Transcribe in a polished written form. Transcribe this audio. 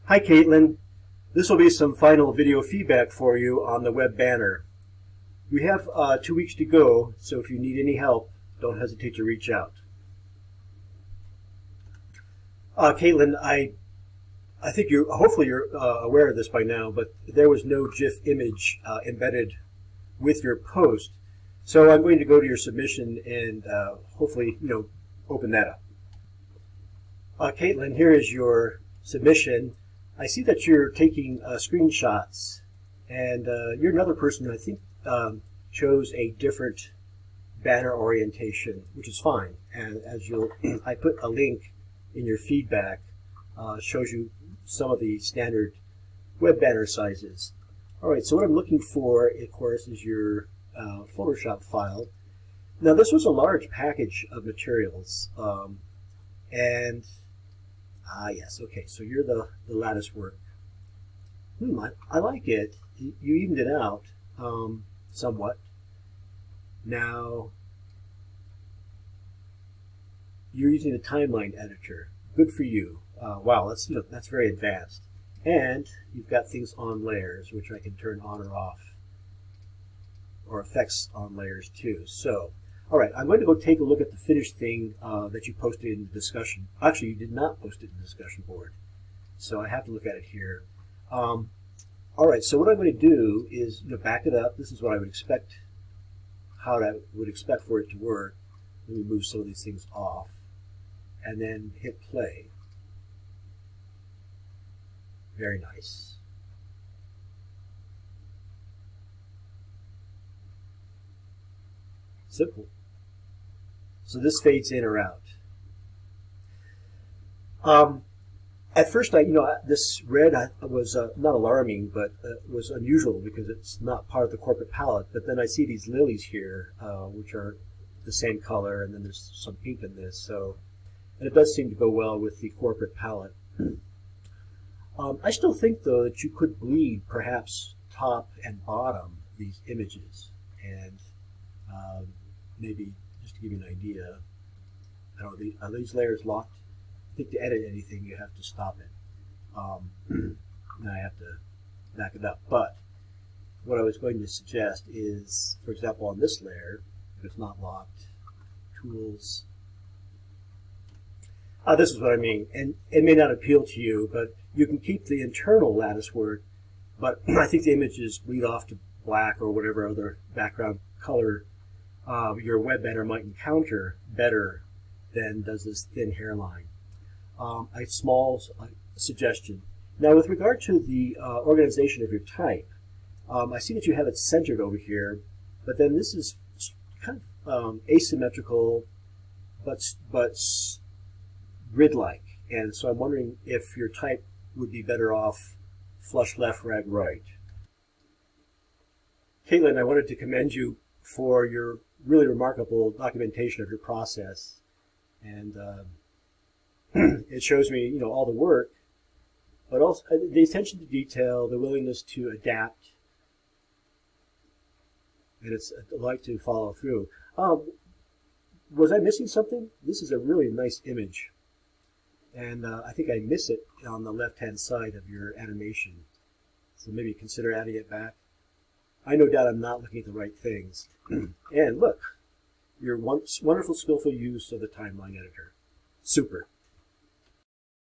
Hi Caitlin, this will be some final video feedback for you on the web banner. We have 2 weeks to go, so if you need any help, don't hesitate to reach out. Caitlin, I think hopefully you're aware of this by now, but there was no GIF image embedded with your post. So I'm going to go to your submission and hopefully, open that up. Caitlin, here is your submission. I see that you're taking screenshots, and you're another person who I think chose a different banner orientation, which is fine. And as I put a link in your feedback, shows you some of the standard web banner sizes. All right, so what I'm looking for, of course, is your Photoshop file. Now, this was a large package of materials, yes, okay, so you're the lattice work. I like it. You evened it out somewhat. Now, you're using a timeline editor. Good for you. Wow, that's very advanced. And you've got things on layers, which I can turn on or off, or effects on layers too. So, all right, I'm going to go take a look at the finished thing that you posted in the discussion. Actually, you did not post it in the discussion board, so I have to look at it here. All right, so what I'm going to do is back it up. This is what I would expect, how I would expect for it to work. Let me move some of these things off, and then hit play. Very nice. Simple. So this fades in or out. At first, this red was not alarming, but was unusual because it's not part of the corporate palette. But then I see these lilies here, which are the same color, and then there's some pink in this. So, and it does seem to go well with the corporate palette. I still think, though, that you could bleed perhaps top and bottom these images, and maybe just to give you an idea, I don't know, are these layers locked? I think to edit anything you have to stop it. Now I have to back it up. But what I was going to suggest is, for example, on this layer, if it's not locked, tools. This is what I mean, and it may not appeal to you, but you can keep the internal lattice work, but I think the images bleed off to black or whatever other background color your web banner might encounter better than does this thin hairline. A small suggestion. Now, with regard to the organization of your type, I see that you have it centered over here, but then this is kind of asymmetrical, but grid-like. And so I'm wondering if your type would be better off flush left, rag right. Caitlin, I wanted to commend you for your really remarkable documentation of your process. And it shows me, all the work, but also the attention to detail, the willingness to adapt, and it's a delight to follow through. Was I missing something? This is a really nice image, and I think I miss it on the left-hand side of your animation. So maybe consider adding it back. I no doubt I'm not looking at the right things. And look, your wonderful, skillful use of the timeline editor. Super.